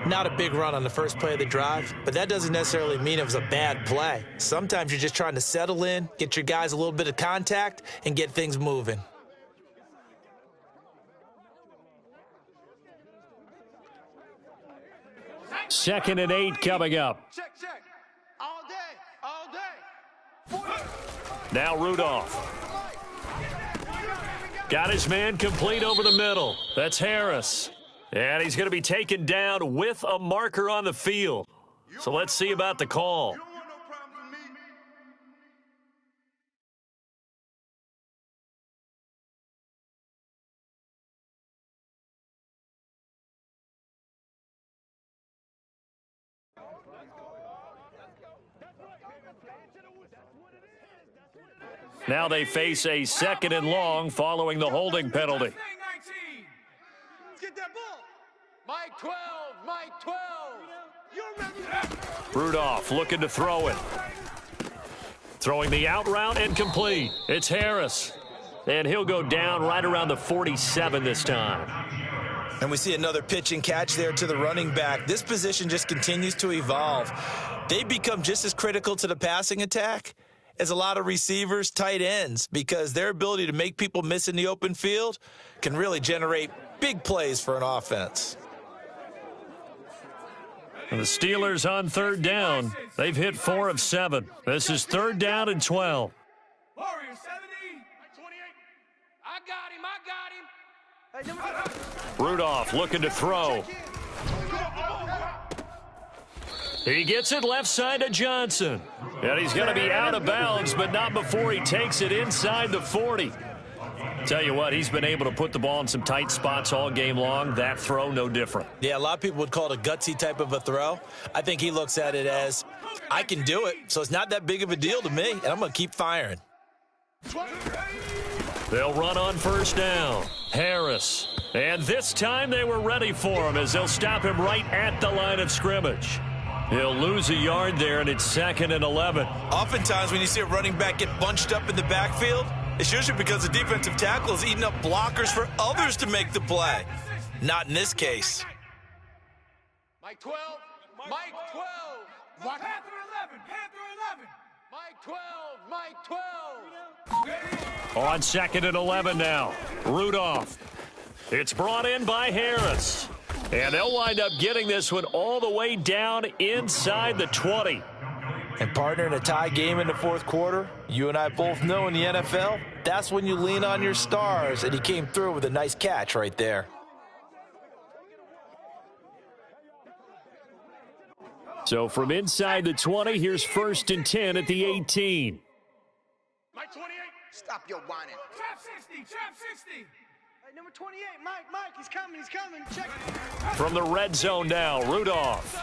Not a big run on the first play of the drive, but that doesn't necessarily mean it was a bad play. Sometimes you're just trying to settle in, get your guys a little bit of contact, and get things moving. Second and 8 coming up. Check. All day. Now Rudolph. Got his man complete over the middle. That's Harris. And he's going to be taken down with a marker on the field. So let's see about the call. You don't want no problems with me. Now they face a 2nd and long following the holding penalty. Let's get that ball. Mike 12. You remember that? Rudolph looking to throw it. Throwing the out route incomplete. It's Harris. And he'll go down right around the 47 this time. And we see another pitch and catch there to the running back. This position just continues to evolve. They become just as critical to the passing attack as a lot of receivers, tight ends, because their ability to make people miss in the open field can really generate big plays for an offense. And the Steelers on third down. They've hit 4 of 7. This is 3rd down and 12. Warrior 70. 28. I got him. Rudolph looking to throw. He gets it left side to Johnson. And he's going to be out of bounds, but not before he takes it inside the 40. Tell you what, he's been able to put the ball in some tight spots all game long. That throw, no different. Yeah, a lot of people would call it a gutsy type of a throw. I think he looks at it as, I can do it, so it's not that big of a deal to me, and I'm going to keep firing. They'll run on 1st down. Harris. And this time they were ready for him as they'll stop him right at the line of scrimmage. He'll lose a yard there, and it's 2nd and 11. Oftentimes when you see a running back get bunched up in the backfield, it's usually because the defensive tackle is eating up blockers for others to make the play. Not in this case. Mike 12. Mike 12. Panther 11. Mike 12. On 2nd and 11 now. Rudolph. It's brought in by Harris. And they'll wind up getting this one all the way down inside the 20. And partner, in a tie game in the 4th quarter, you and I both know in the NFL, that's when you lean on your stars, and he came through with a nice catch right there. So from inside the 20, here's 1st and 10 at the 18. Mike 28. Stop your whining. Trap 60. Hey, number 28. Mike, he's coming. Check it. From the red zone now, Rudolph.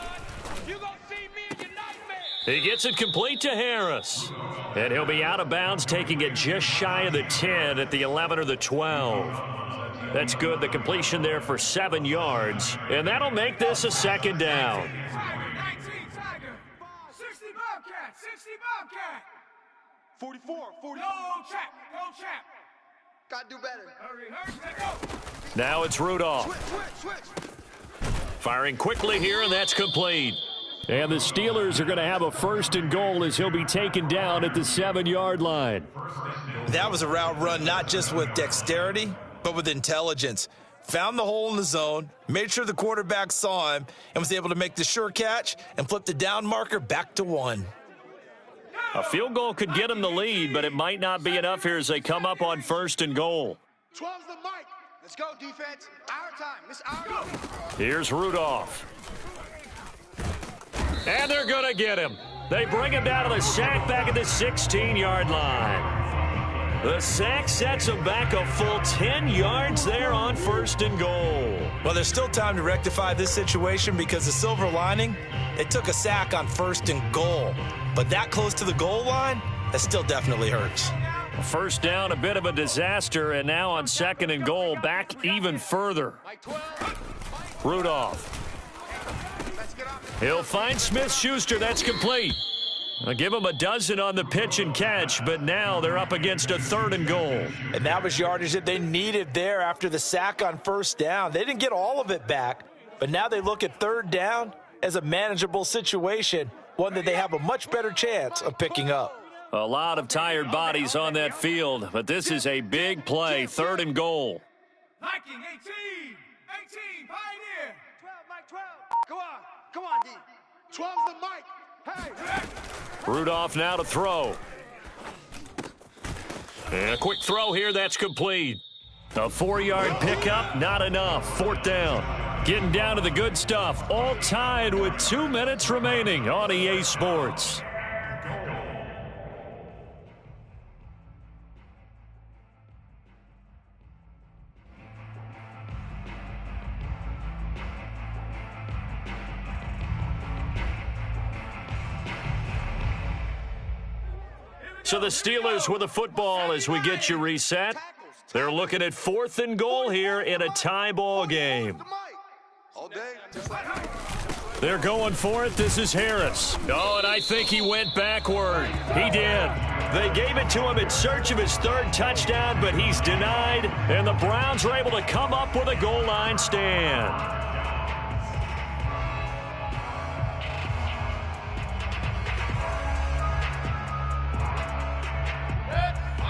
You gonna see me in your nightmare. He gets it complete to Harris. And he'll be out of bounds, taking it just shy of the 10 at the 11 or the 12. That's good. The completion there for 7 yards. And that'll make this a 2nd down. Tiger, 19 Tiger. 60 Bobcat. 44. Go trap. Gotta do better. Hurry, let go. Now it's Rudolph. Switch. Firing quickly here, and that's complete. And the Steelers are going to have a 1st and goal as he'll be taken down at the 7-yard line. That was a route run not just with dexterity, but with intelligence. found the hole in the zone, made sure the quarterback saw him, and was able to make the sure catch and flip the down marker back to 1. A field goal could get them the lead, but it might not be enough here as they come up on 1st and goal. 12's the mic. Let's go, defense. Our time. It's our time. Here's Rudolph. And they're going to get him. They bring him down to the sack back at the 16-yard line. The sack sets him back a full 10 yards there on 1st and goal. Well, there's still time to rectify this situation because the silver lining, they took a sack on 1st and goal. But that close to the goal line, that still definitely hurts. First down, a bit of a disaster, and now on 2nd and goal, back even further. Rudolph. He'll find Smith-Schuster. That's complete. I'll give him a dozen on the pitch and catch, but now they're up against a 3rd and goal. And that was yardage that they needed there after the sack on 1st down. They didn't get all of it back, but now they look at 3rd down as a manageable situation, one that they have a much better chance of picking up. A lot of tired bodies on that field, but this is a big play, 3rd and goal. Viking 18, Pioneer. 12, Mike, 12. Come on, D. 12's the mic. Hey. Rudolph now to throw. And a quick throw here, that's complete. A 4-yard pickup, not enough. 4th down. Getting down to the good stuff. All tied with 2 minutes remaining on EA Sports. So the Steelers with the football as we get you reset. They're looking at 4th and goal here in a tie ball game. They're going for it. This is Harris. Oh, and I think he went backward. He did. They gave it to him in search of his 3rd touchdown, but he's denied, and the Browns are able to come up with a goal line stand.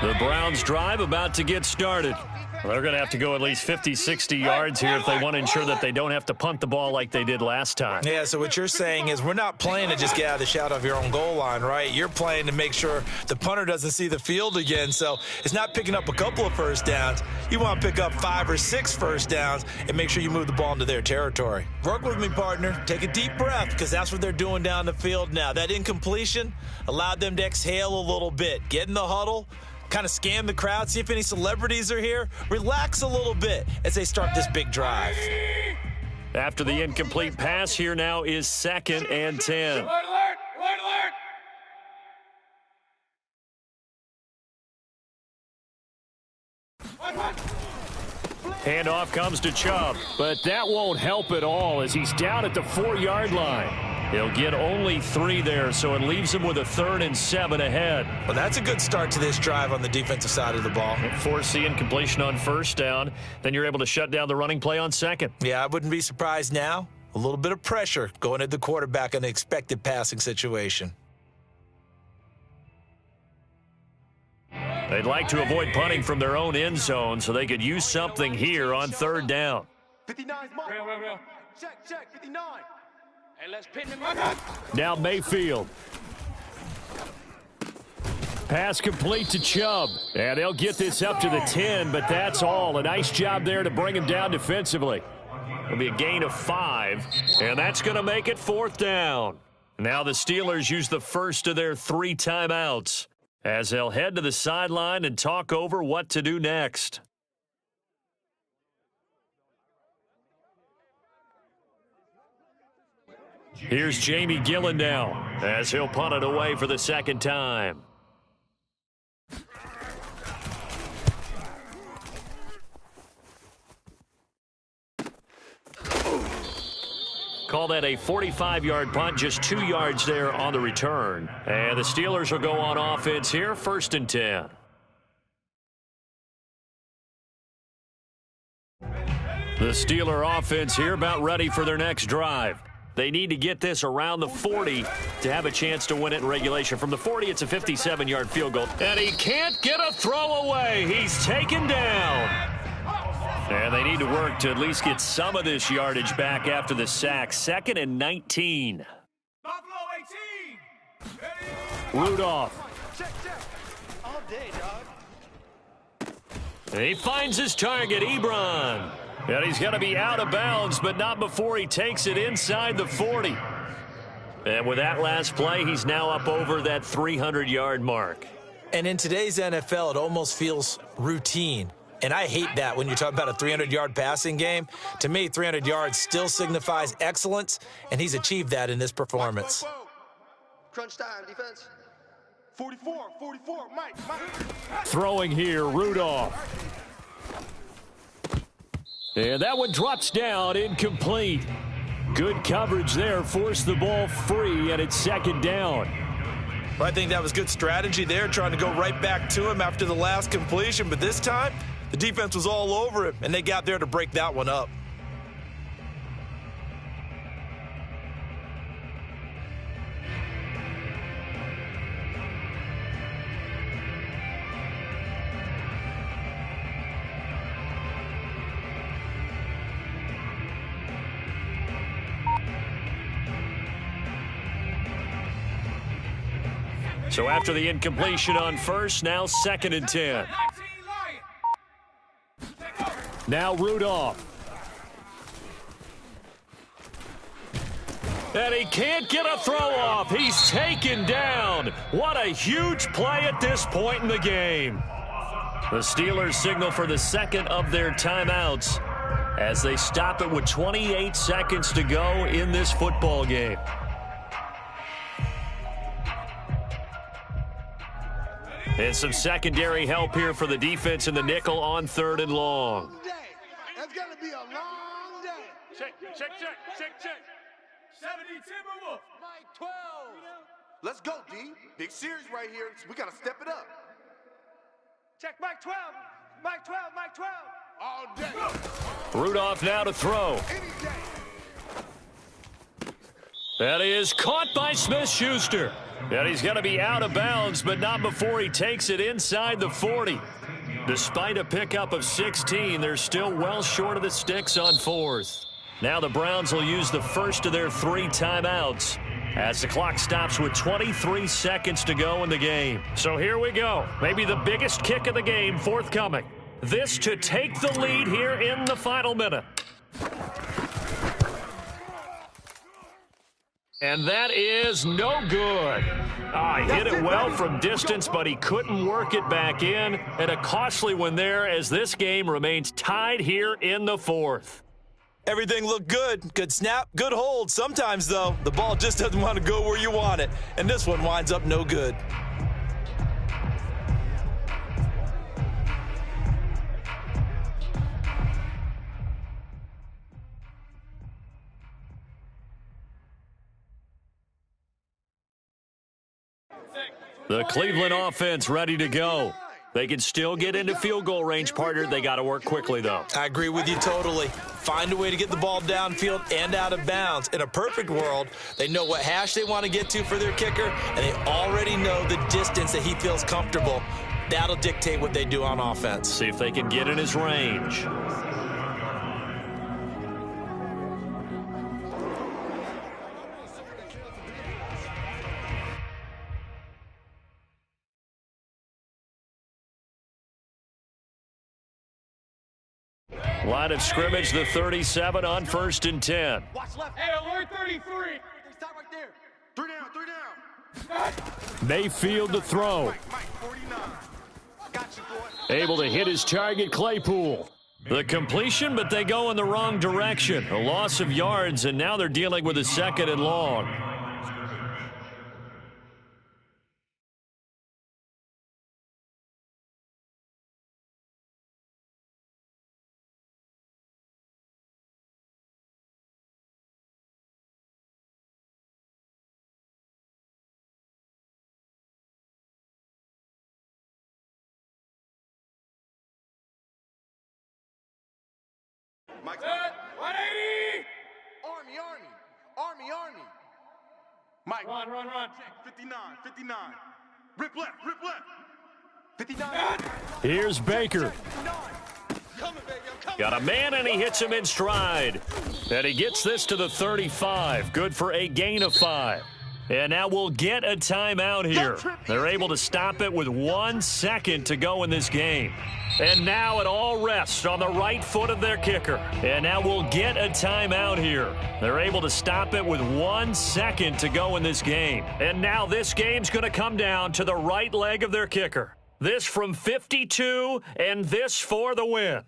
The Browns drive about to get started. They're going to have to go at least 50, 60 yards here if they want to ensure that they don't have to punt the ball like they did last time. Yeah, so what you're saying is we're not playing to just get out of the shadow of your own goal line, right? You're playing to make sure the punter doesn't see the field again. So it's not picking up a couple of first downs. You want to pick up 5 or 6 first downs and make sure you move the ball into their territory. Work with me, partner. Take a deep breath because that's what they're doing down the field now. That incompletion allowed them to exhale a little bit. Get in the huddle. Kind of scan the crowd, see if any celebrities are here. Relax a little bit as they start this big drive. After the incomplete pass, here now is 2nd and 10. Alert, alert, alert. Handoff comes to Chubb, but that won't help at all as he's down at the 4-yard line. He'll get only 3 there, so it leaves him with a 3rd and 7 ahead. Well, that's a good start to this drive on the defensive side of the ball. Force the incompletion on 1st down. Then you're able to shut down the running play on 2nd. Yeah, I wouldn't be surprised now. A little bit of pressure going at the quarterback in an expected passing situation. They'd like to avoid punting from their own end zone so they could use something here on 3rd down. 59's mark. Check, 59. Hey, let's pin him. Now Mayfield. Pass complete to Chubb. And they'll get this up to the 10, but that's all. A nice job there to bring him down defensively. It'll be a gain of 5, and that's going to make it 4th down. Now the Steelers use the first of their 3 timeouts as they'll head to the sideline and talk over what to do next. Here's Jamie Gillen now as he'll punt it away for the 2nd time. Call that a 45-yard punt, just 2 yards there on the return. And the Steelers will go on offense here, 1st and 10. The Steeler offense here about ready for their next drive. They need to get this around the 40 to have a chance to win it in regulation. From the 40, it's a 57-yard field goal. And he can't get a throw away. He's taken down. And they need to work to at least get some of this yardage back after the sack. 2nd and 19. Buffalo 18. Rudolph. Check. All day, dog. He finds his target, Ebron. And he's going to be out of bounds, but not before he takes it inside the 40. And with that last play, he's now up over that 300-yard mark. And in today's NFL, it almost feels routine. And I hate that when you're talking about a 300-yard passing game. To me, 300 yards still signifies excellence, and he's achieved that in this performance. Crunch time, defense. 44, Mike. Throwing here, Rudolph. And that one drops down, incomplete. Good coverage there, forced the ball free, and it's 2nd down. Well, I think that was good strategy there, trying to go right back to him after the last completion. But this time, the defense was all over him, and they got there to break that one up. So after the incompletion on first, now 2nd and 10. Now Rudolph. And he can't get a throw off. He's taken down. What a huge play at this point in the game. The Steelers signal for the 2nd of their timeouts as they stop it with 28 seconds to go in this football game. And some secondary help here for the defense in the nickel on 3rd and long. That's going to be a long day. Check. 70 Timberwolf. Mike 12. Let's go, D. Big series right here. We got to step it up. Check Mike 12. Mike 12. All day. Rudolph now to throw. Any day. That is caught by Smith-Schuster. And he's going to be out of bounds, but not before he takes it inside the 40. Despite a pickup of 16, they're still well short of the sticks on 4th. Now the Browns will use the first of their 3 timeouts as the clock stops with 23 seconds to go in the game. So here we go. Maybe the biggest kick of the game forthcoming. This to take the lead here in the final minute. And that is no good. He hit it well from distance, but he couldn't work it back in. And a costly one there as this game remains tied here in the 4th. Everything looked good. Good snap, good hold. Sometimes, though, the ball just doesn't want to go where you want it. And this one winds up no good. The Cleveland offense ready to go. They can still get into field goal range, partner. They got to work quickly, though. I agree with you totally. Find a way to get the ball downfield and out of bounds. In a perfect world, they know what hash they want to get to for their kicker, and they already know the distance that he feels comfortable. That'll dictate what they do on offense. See if they can get in his range. Line of scrimmage, the 37 on 1st and 10. Watch left. Hey, alert 33. Stop right there. 3 down. Mayfield to throw. Mike 49. Got you, boy. Able to hit his target, Claypool. The completion, but they go in the wrong direction. A loss of yards, and now they're dealing with a 2nd and long. Mike. 180. Army. Mike. Run. Check. 59. Rip left. 59. Here's Baker. 59. Coming, baby. I'm coming. Got a man, and he hits him in stride. And he gets this to the 35. Good for a gain of 5. And now we'll get a timeout here. They're able to stop it with 1 second to go in this game. And now it all rests on the right foot of their kicker. And now we'll get a timeout here. They're able to stop it with 1 second to go in this game. And now this game's going to come down to the right leg of their kicker. This from 52, and this for the win.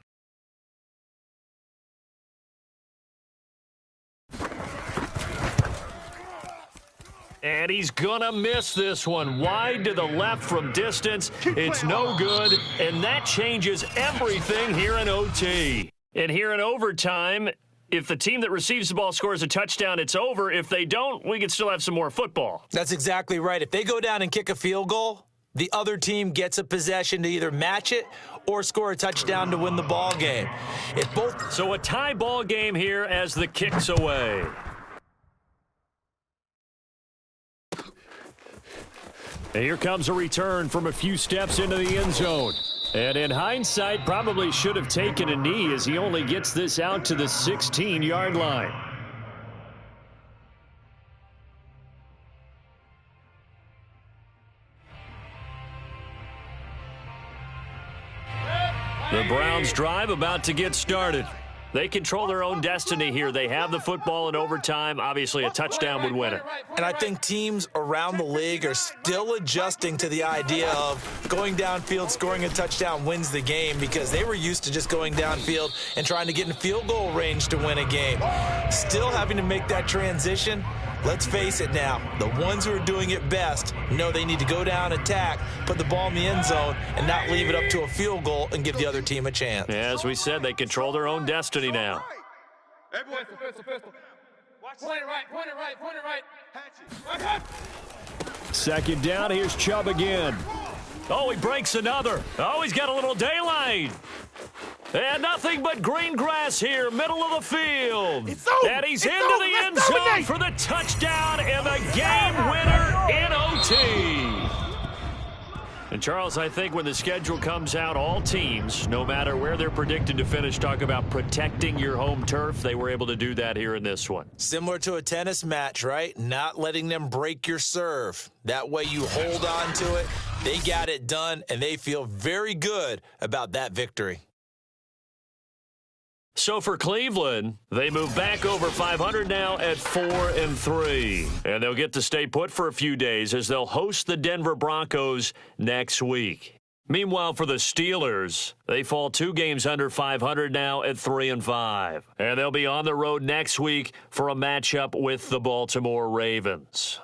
And he's going to miss this one. Wide to the left from distance. It's no good, and that changes everything here in OT. And here in overtime, if the team that receives the ball scores a touchdown, it's over. If they don't, we can still have some more football. That's exactly right. If they go down and kick a field goal, the other team gets a possession to either match it or score a touchdown to win the ball game. So a tie ball game here as the kick's away. And here comes a return from a few steps into the end zone. And in hindsight, probably should have taken a knee as he only gets this out to the 16-yard line. The Browns' drive about to get started. They control their own destiny here. They have the football in overtime. Obviously, a touchdown would win it. And I think teams around the league are still adjusting to the idea of going downfield, scoring a touchdown wins the game, because they were used to just going downfield and trying to get in field goal range to win a game. Still having to make that transition. Let's face it now, the ones who are doing it best know they need to go down, attack, put the ball in the end zone, and not leave it up to a field goal and give the other team a chance. As we said, they control their own destiny now. Pistol. Point it right. Second down, here's Chubb again. Oh, he breaks another. Oh, he's got a little daylight. And nothing but green grass here, middle of the field. And he's into the end zone for the touchdown and the game winner in OT. And, Charles, I think when the schedule comes out, all teams, no matter where they're predicted to finish, talk about protecting your home turf. They were able to do that here in this one. Similar to a tennis match, right? Not letting them break your serve. That way you hold on to it. They got it done, and they feel very good about that victory. So for Cleveland, they move back over 500 now at 4-3. And they'll get to stay put for a few days as they'll host the Denver Broncos next week. Meanwhile, for the Steelers, they fall 2 games under 500 now at 3-5. And they'll be on the road next week for a matchup with the Baltimore Ravens.